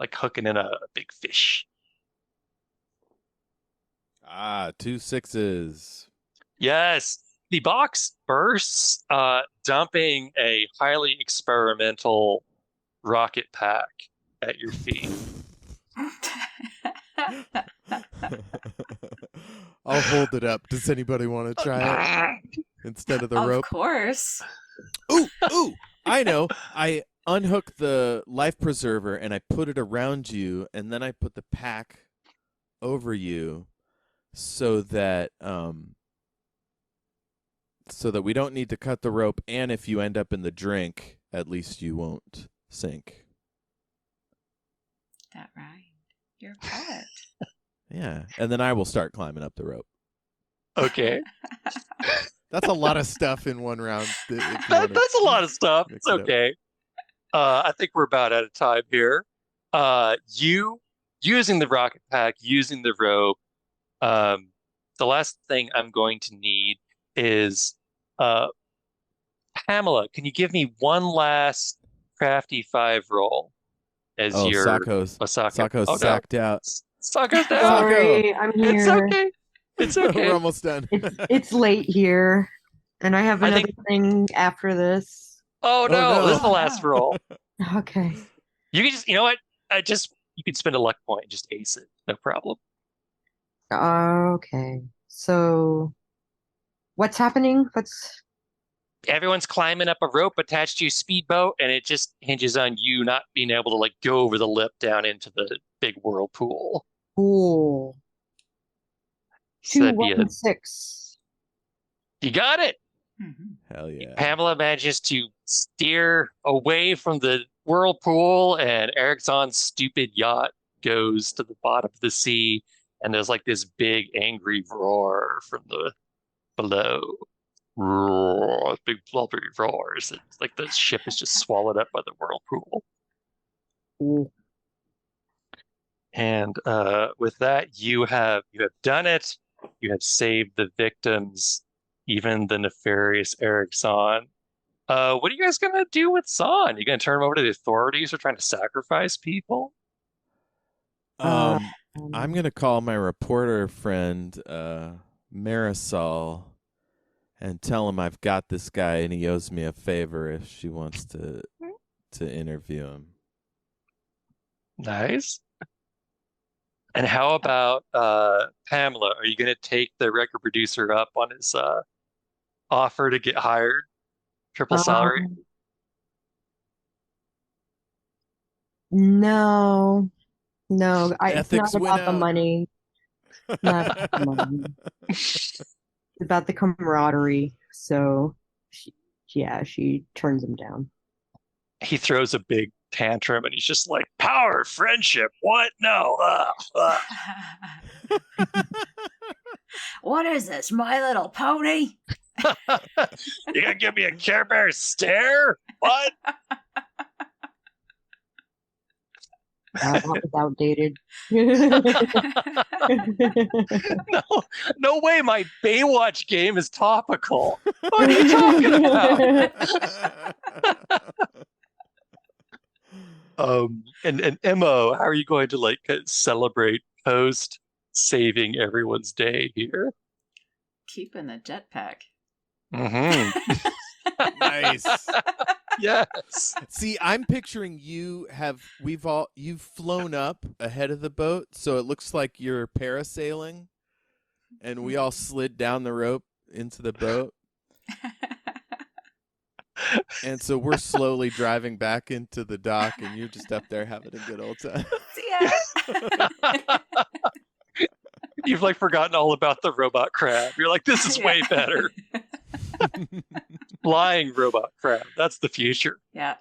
Like hooking in a big fish. 2 6s. Yes. The box bursts, dumping a highly experimental rocket pack at your feet. I'll hold it up. Does anybody want to try it instead of the rope? Of course. Ooh, I know. I unhook the life preserver and I put it around you, and then I put the pack over you so that we don't need to cut the rope, and if you end up in the drink, at least you won't sink. That right. You're a poet. Yeah, and then I will start climbing up the rope. Okay. That's a lot of stuff in one round. That's a lot of stuff. It's okay. I think we're about out of time here. You using the rocket pack, using the rope. The last thing I'm going to need is Uh, Pamela, can you give me one last crafty 5 roll as Oh, your Sako's Sako? Oh no, sacked out. Sako's down. Sorry, I'm It's here. okay. It's okay. We're almost done. It's late here, and I have I another think- thing after this. Oh Oh, no, no. this is the last roll. Okay. You can just, you know what? You can spend a luck point and just ace it. No problem. Okay. So, what's happening? Everyone's climbing up a rope attached to your speedboat, and it just hinges on you not being able to like go over the lip down into the big whirlpool. Cool. So that'd be 216. you got it. Mhm. Hell yeah. Pamela manages to steer away from the whirlpool, and Ericsson's stupid yacht goes to the bottom of the sea, and there's like this big angry roar from the below. Roar, big blubbery roars. It's like the ship is just swallowed up by the whirlpool. Cool. And with that, you have done it. You have saved the victims, even the nefarious Ericsson. What are you guys gonna do with Son? You gonna turn him over to the authorities or trying to sacrifice people? I'm gonna call my reporter friend Marisol and tell him I've got this guy and he owes me a favor if she wants to interview him. Nice. And how about Pamela? Are you gonna take the record producer up on his offer to get hired? Triple salary? No, it's Ethics not win about the out. money. Not about the money. It's about the camaraderie. So, she turns him down. He throws a big tantrum and he's just like, power, friendship, what? No. What is this, My Little Pony? You gonna give me a Care Bear stare? What? That was outdated. No way my Baywatch game is topical. What are you talking about? And Mo, how are you going to like celebrate post saving everyone's day here? Keeping the jetpack. Mm-hmm. Nice. Yes. See, I'm picturing you've flown up ahead of the boat, so it looks like you're parasailing, and we all slid down the rope into the boat. And so we're slowly driving back into the dock, and you're just up there having a good old time. Yeah. You've like forgotten all about the robot crab. You're like, this is way better. Flying robot crab. That's the future. Yeah.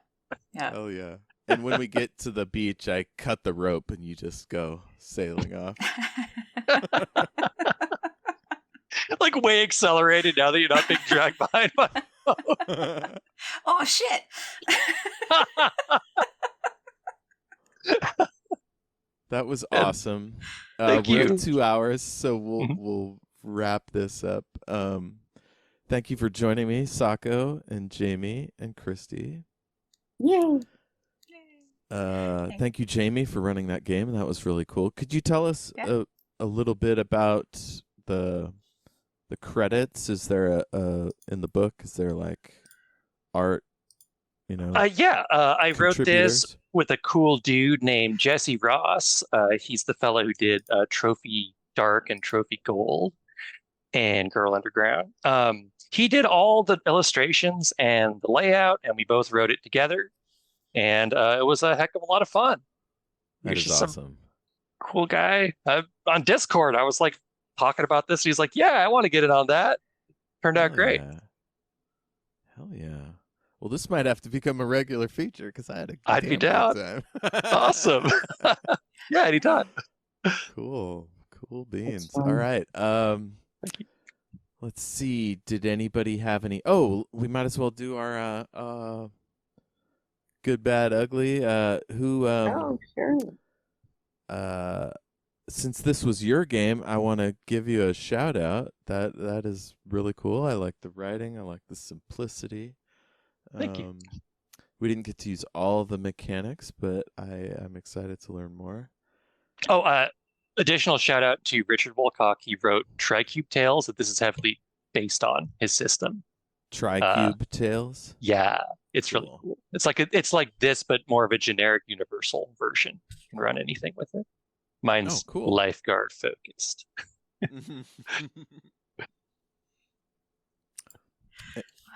Oh yeah. And when we get to the beach, I cut the rope, and you just go sailing off. Like way accelerated now that you're not being dragged behind by. Oh shit. That was awesome. Thank we're you. at 2 hours, so we'll Mhm. we'll wrap this up. Thank you for joining me, Sako and Jayme and Kristy. Yay. Thank you, Jayme, for running that game. That was really cool. Could you tell us Yeah. a little bit about the credits? Is there a in the book? Is there like art? I wrote this contributors? with a cool dude named Jesse Ross. He's the fellow who did Trophy Dark and Trophy Gold and Girl Underground. He did all the illustrations and the layout, and we both wrote it together. And it was a heck of a lot of fun. That He's is just some awesome. cool guy. On Discord, I was like talking about this. He's like, "Yeah, I want to get it on that." Turned out Hell great. yeah. Hell yeah. Well, this might have to become a regular feature because I had a I'd be damn good time. Awesome. Yeah, anytime. Cool beans. fun. All right. Thank you. Let's see. Did anybody have any? Oh, we might as well do our good, bad, ugly. Who Oh, sure. since this was your game, I want to give you a shout out. That is really cool. I like the writing. I like the simplicity. Thank you. We didn't get to use all of the mechanics, but I'm excited to learn more. Oh, additional shout out to Richard Wolcock. He wrote Tricube Tales that this is heavily based on his system. Tricube Tales. Yeah, it's really cool. It's like this, but more of a generic universal version. You can run anything with it. Mine's cool. lifeguard focused.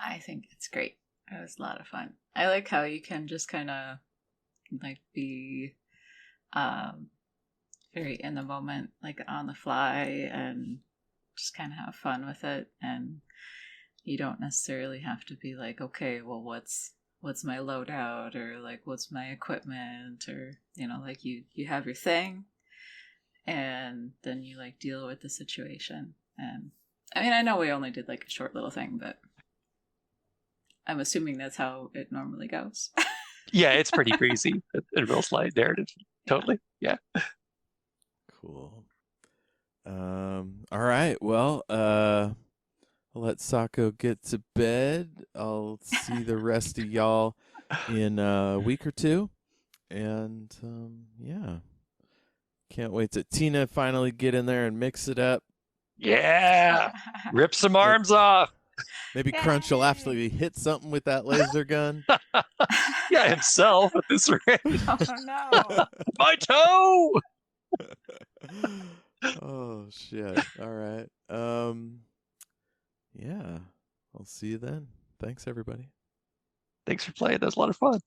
I think it's great. It was a lot of fun. I like how you can just kind of like be very in the moment, like on the fly, and just kind of have fun with it. And you don't necessarily have to be like, okay, well, what's my loadout, or like what's my equipment, or like you have your thing, and then you like deal with the situation. And I mean, I know we only did like a short little thing, but I'm assuming that's how it normally goes. Yeah, it's pretty breezy. A real slight narrative. Totally. Yeah. Cool. All right. Well, I'll let Sako get to bed. I'll see the rest of y'all in a week or two. And yeah. Can't wait to Tina finally get in there and mix it up. Yeah. Rip some arms off. Maybe Crunch will absolutely hit something with that laser gun. Yeah, himself at this rate. Oh no. My toe. Oh shit. All right. Yeah. I'll see you then. Thanks everybody. Thanks for playing. That was a lot of fun.